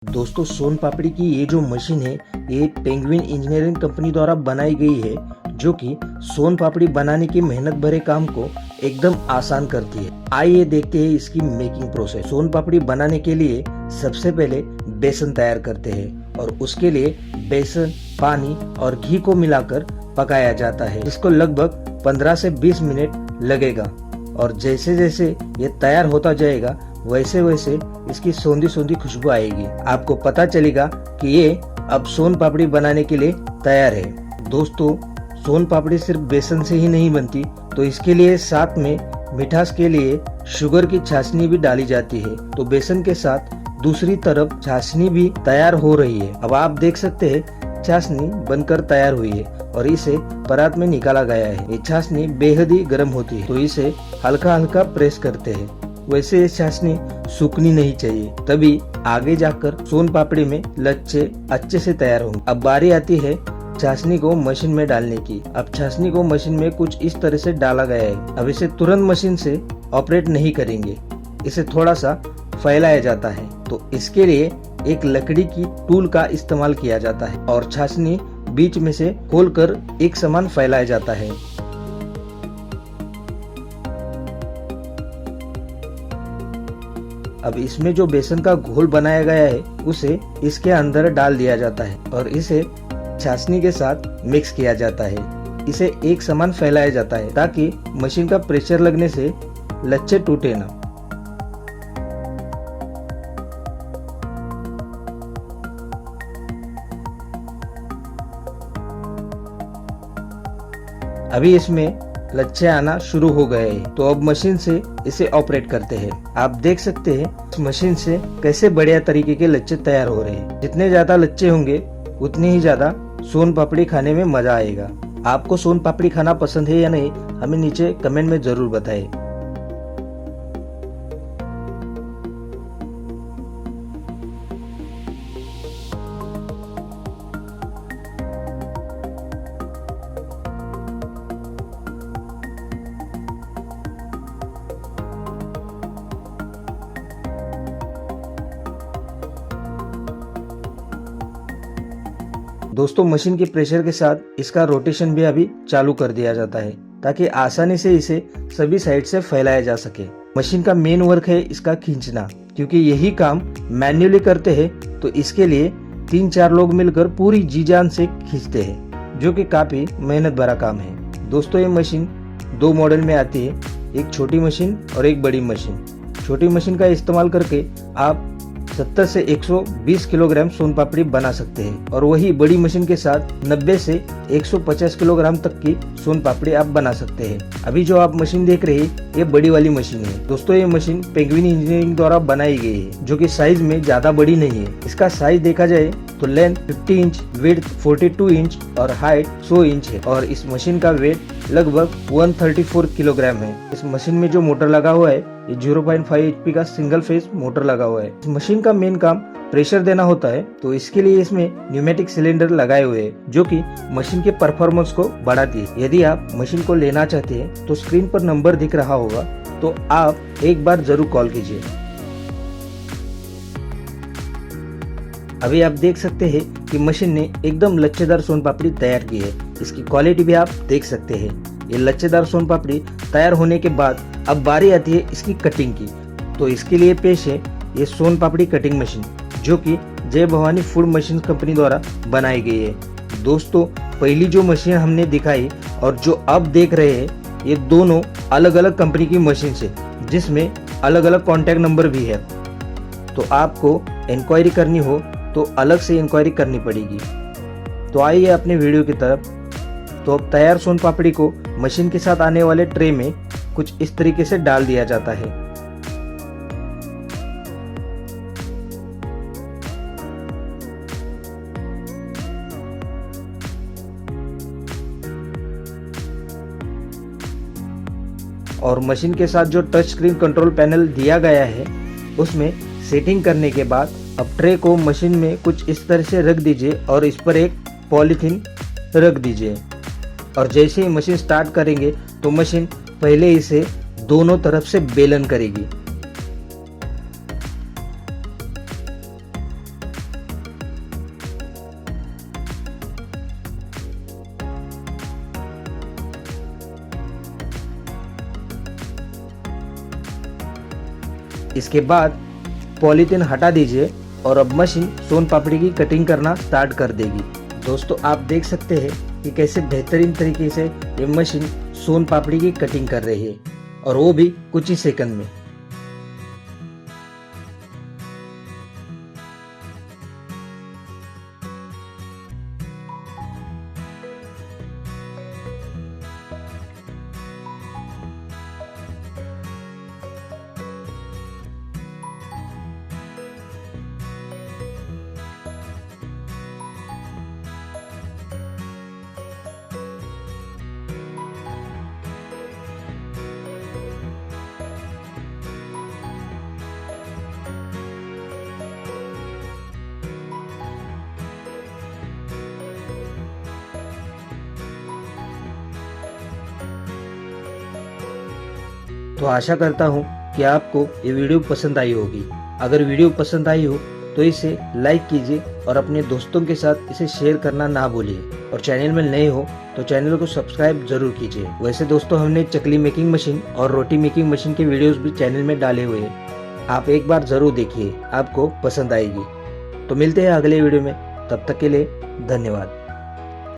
दोस्तों सोन पापड़ी की ये जो मशीन है ये पेंगुइन इंजीनियरिंग कंपनी द्वारा बनाई गई है, जो कि सोन पापड़ी बनाने की मेहनत भरे काम को एकदम आसान करती है। आइए देखते हैं इसकी मेकिंग प्रोसेस। सोन पापड़ी बनाने के लिए सबसे पहले बेसन तैयार करते हैं और उसके लिए बेसन, पानी और घी को मिलाकर पकाया जाता है, जिसको लगभग 15 से 20 मिनट लगेगा। और जैसे जैसे ये तैयार होता जाएगा वैसे वैसे इसकी सौंधी सौंधी खुशबू आएगी। आपको पता चलेगा कि ये अब सोन पापड़ी बनाने के लिए तैयार है। दोस्तों सोन पापड़ी सिर्फ बेसन से ही नहीं बनती, तो इसके लिए साथ में मिठास के लिए शुगर की चाशनी भी डाली जाती है। तो बेसन के साथ दूसरी तरफ चाशनी भी तैयार हो रही है। अब आप देख सकते हैं चाशनी बनकर तैयार हुई है और इसे परात में निकाला गया है। ये चाशनी बेहद ही गर्म होती है, तो इसे हल्का हल्का प्रेस करते हैं। वैसे ये चाशनी सूखनी नहीं चाहिए, तभी आगे जाकर सोन पापड़ी में लच्छे अच्छे से तैयार होंगे। अब बारी आती है चाशनी को मशीन में डालने की। अब चाशनी को मशीन में कुछ इस तरह से डाला गया है। अब इसे तुरंत मशीन से ऑपरेट नहीं करेंगे, इसे थोड़ा सा फैलाया जाता है। तो इसके लिए एक लकड़ी की टूल का इस्तेमाल किया जाता है और चाशनी बीच में से खोलकर एक समान फैलाया जाता है। अब इसमें जो बेसन का घोल बनाया गया है उसे इसके अंदर डाल दिया जाता है और इसे चाशनी के साथ मिक्स किया जाता है। इसे एक समान फैलाया जाता है ताकि मशीन का प्रेशर लगने से लच्छे टूटे ना। अभी इसमें लच्छे आना शुरू हो गए हैं, तो अब मशीन से इसे ऑपरेट करते हैं। आप देख सकते हैं इस मशीन से कैसे बढ़िया तरीके के लच्छे तैयार हो रहे हैं। जितने ज्यादा लच्छे होंगे उतनी ही ज्यादा सोन पापड़ी खाने में मजा आएगा। आपको सोन पापड़ी खाना पसंद है या नहीं, हमें नीचे कमेंट में जरूर बताएं। दोस्तों मशीन के प्रेशर के साथ इसका रोटेशन भी अभी चालू कर दिया जाता है ताकि आसानी से इसे सभी साइड से फैलाया जा सके। मशीन का मेन वर्क है इसका खींचना, क्योंकि यही काम मैन्युअली करते हैं तो इसके लिए 3-4 लोग मिलकर पूरी जी जान से खींचते हैं, जो कि काफी मेहनत भरा काम है। दोस्तों ये मशीन 2 मॉडल में आती है, एक छोटी मशीन और एक बड़ी मशीन। छोटी मशीन का इस्तेमाल करके आप 70 से 120 किलोग्राम सोन पापड़ी बना सकते हैं और वही बड़ी मशीन के साथ 90 से 150 किलोग्राम तक की सोन पापड़ी आप बना सकते हैं। अभी जो आप मशीन देख रहे हैं ये बड़ी वाली मशीन है। दोस्तों ये मशीन पेंगुइन इंजीनियरिंग द्वारा बनाई गई है, जो कि साइज में ज्यादा बड़ी नहीं है। इसका साइज देखा जाए तो लेंथ 50 इंच, विड्थ 42 इंच और हाइट 100 इंच है और इस मशीन का वेट लगभग 134 किलोग्राम है। इस मशीन में जो मोटर लगा हुआ है ये 0.5 HP का सिंगल फेज मोटर लगा हुआ है। इस मशीन का मेन काम प्रेशर देना होता है, तो इसके लिए इसमें न्यूमेटिक सिलेंडर लगाए हुए हैं, जो कि मशीन के परफॉर्मेंस को बढ़ाती है। यदि आप मशीन को लेना चाहते हैं तो स्क्रीन पर नंबर दिख रहा होगा, तो आप एक बार जरूर कॉल कीजिए। अभी आप देख सकते हैं कि मशीन ने एकदम लच्छेदार सोन पापड़ी तैयार की है। इसकी क्वालिटी भी आप देख सकते हैं। ये लच्छेदार सोन पापड़ी तैयार होने के बाद अब बारी आती है इसकी कटिंग की। तो इसके लिए पेश है ये सोन पापड़ी कटिंग मशीन, जो कि जय भवानी फूड मशीन कंपनी द्वारा बनाई गई है। दोस्तों पहली जो मशीन हमने दिखाई और जो अब देख रहे हैं ये दोनों अलग अलग कंपनी की मशीन है, जिसमें अलग अलग कॉन्टैक्ट नंबर भी है। तो आपको इंक्वायरी करनी हो तो अलग से इंक्वायरी करनी पड़ेगी। तो आइए अपने वीडियो की तरफ। तो अब तैयार सोन पापड़ी को मशीन के साथ आने वाले ट्रे में कुछ इस तरीके से डाल दिया जाता है। और मशीन के साथ जो टच स्क्रीन कंट्रोल पैनल दिया गया है उसमें सेटिंग करने के बाद अब ट्रे को मशीन में कुछ इस तरह से रख दीजिए और इस पर एक पॉलीथीन रख दीजिए। और जैसे ही मशीन स्टार्ट करेंगे तो मशीन पहले इसे दोनों तरफ से बेलन करेगी। इसके बाद पॉलीथिन हटा दीजिए और अब मशीन सोन पापड़ी की कटिंग करना स्टार्ट कर देगी। दोस्तों आप देख सकते हैं कि कैसे बेहतरीन तरीके से ये मशीन सोन पापड़ी की कटिंग कर रही है और वो भी कुछ ही सेकंड में। तो आशा करता हूँ कि आपको ये वीडियो पसंद आई होगी। अगर वीडियो पसंद आई हो तो इसे लाइक कीजिए और अपने दोस्तों के साथ इसे शेयर करना ना भूलिए। और चैनल में नए हो तो चैनल को सब्सक्राइब जरूर कीजिए। वैसे दोस्तों हमने चकली मेकिंग मशीन और रोटी मेकिंग मशीन के वीडियोस भी चैनल में डाले हुए हैं, आप एक बार जरूर देखिए, आपको पसंद आएगी। तो मिलते हैं अगले वीडियो में, तब तक के लिए धन्यवाद।